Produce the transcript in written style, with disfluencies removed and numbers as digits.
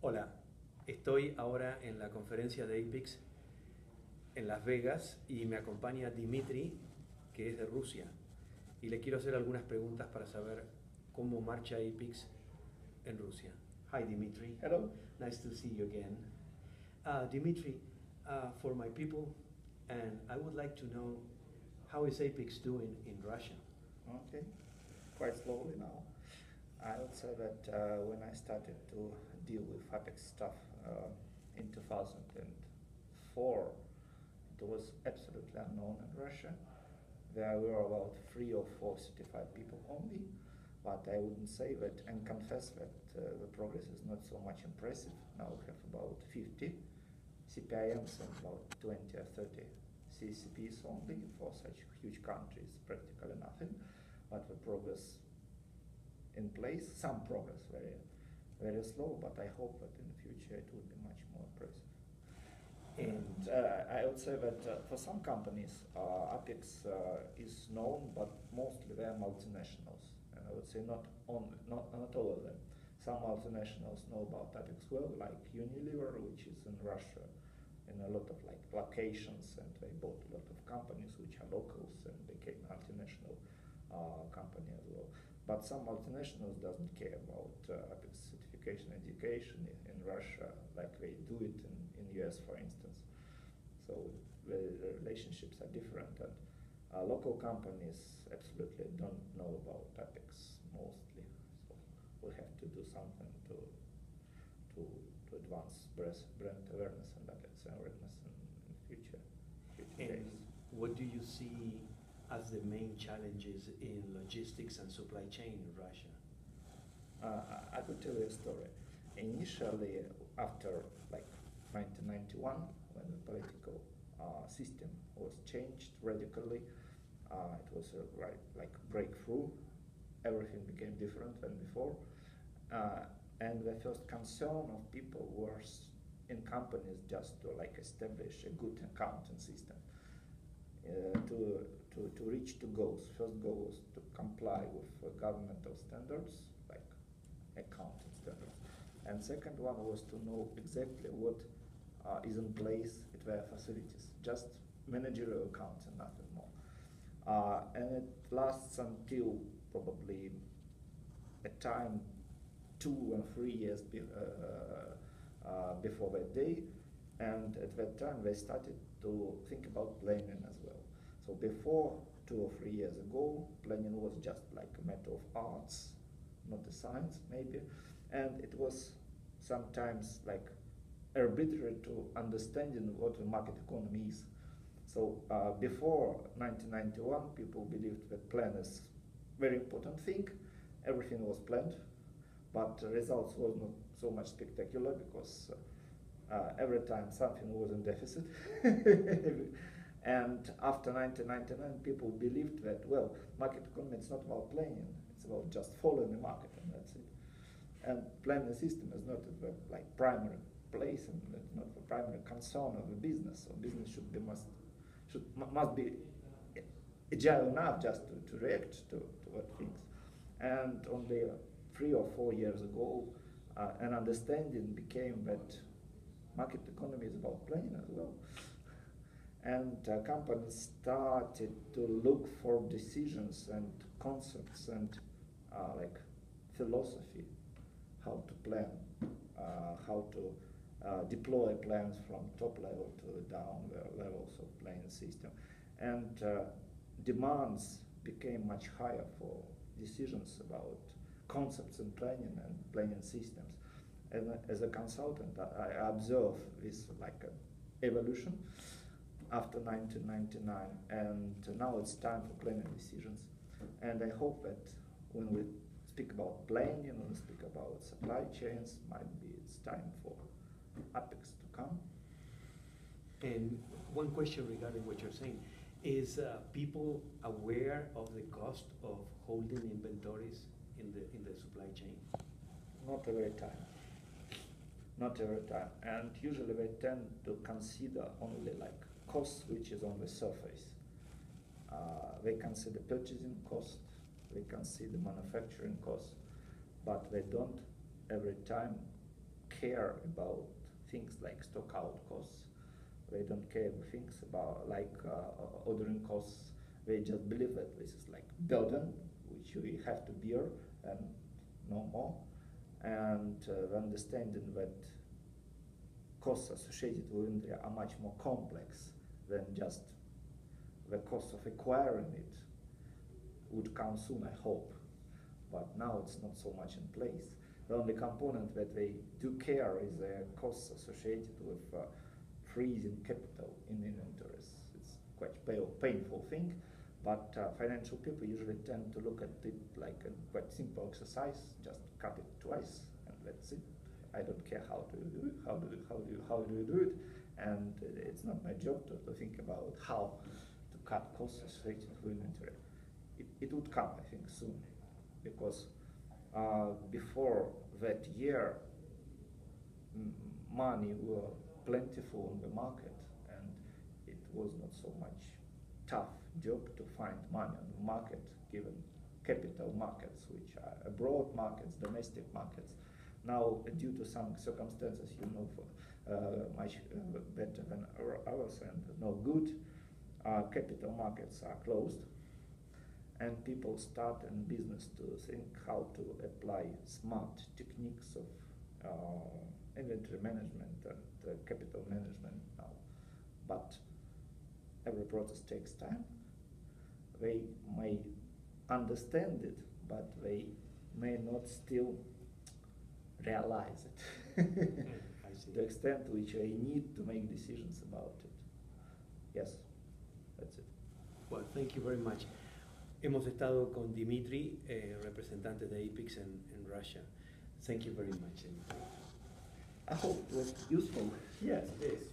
Hola, estoy ahora en la conferencia de APICS en Las Vegas y me acompaña Dimitri, que es de Rusia. Y le quiero hacer algunas preguntas para saber cómo marcha APICS en Rusia. Hi Dimitri. Hello. Nice to see you again. Dimitri, for my people, and I would like to know how is APICS doing in Russia? Okay, quite slowly now. I would say that when I started to deal with APICS stuff in 2004, it was absolutely unknown in Russia. There were about 3 or 4 certified people only, but I wouldn't say that and confess that the progress is not so much impressive. Now we have about 50 CPIMs and about 20 or 30 CCPs only. For such huge countries, practically nothing. But the progress in place, some progress, very, very slow, but I hope that in the future it will be much more impressive. And I would say that for some companies, APICS is known, but mostly they are multinationals. And I would say not all of them. Some multinationals know about APICS well, like Unilever, which is in Russia, in a lot of locations, and they bought a lot of companies which are locals and became multinational company as well. But some multinationals doesn't care about APICS certification education in Russia like they do it in US, for instance. So the relationships are different, and local companies absolutely don't know about APICS mostly. So we have to do something to advance brand awareness and APICS awareness in future days. What do you see as the main challenges in logistics and supply chain in Russia? I could tell you a story. Initially, after 1991, when the political system was changed radically, it was a breakthrough. Everything became different than before, and the first concern of people was in companies just to establish a good accounting system. To reach two goals. First goal was to comply with governmental standards, like accounting standards. And second one was to know exactly what is in place at their facilities, just managerial accounts and nothing more. And it lasts until probably a time 2 or 3 years before that day. And at that time they started to think about planning as well. So before 2 or 3 years ago, planning was just like a matter of arts, not a science maybe, and it was sometimes arbitrary to understanding what the market economy is. So before 1991, people believed that plan is very important thing. Everything was planned, but the results was not so much spectacular because every time something was in deficit. And after 1999, people believed that, well, market economy is not about planning, it's about just following the market, and that's it. And planning system is not the primary place, and it's not the primary concern of the business. So business must be agile enough just to react to what things. And only 3 or 4 years ago, an understanding became that market economy is about planning as well. And companies started to look for decisions and concepts and philosophy, how to plan, how to deploy plans from top level to down levels of planning system. And demands became much higher for decisions about concepts and planning systems. And as a consultant, I observe this evolution after 1999, and now it's time for planning decisions. And I hope that when we speak about planning, when we speak about supply chains, it's time for APICS to come. And one question regarding what you're saying, is people aware of the cost of holding inventories in the supply chain? Not every time. Not every time. And usually they tend to consider only costs which is on the surface. They consider purchasing cost, they consider manufacturing cost, but they don't every time care about things like stock out costs. They don't care things about like ordering costs. They just believe that this is like burden which we have to bear and no more. And the understanding that costs associated with inventory are much more complex than just the cost of acquiring it would come soon, I hope. But now it's not so much in place. The only component that they do care is the costs associated with freezing capital in inventories. It's quite a painful thing, but financial people usually tend to look at it like a quite simple exercise. Just cut it twice and that's it. I don't care how do you do it, how do you do it, and it's not my job to think about how to cut costs associated with inventory. It would come, I think, soon, because before that year, money were plentiful on the market, and it was not so much tough job to find money on the market, given capital markets, which are abroad markets, domestic markets. Now, due to some circumstances, you know, much better than ours and no good, capital markets are closed, and people start in business to think how to apply smart techniques of inventory management and capital management now. But every process takes time. They may understand it, but they may not still realize it I see. to the extent to which they need to make decisions about it. Yes, that's it. Well, thank you very much. Hemos estado con Dmitry, representante de APICS en Russia. Thank you very much. I hope it was useful. Yes, it is.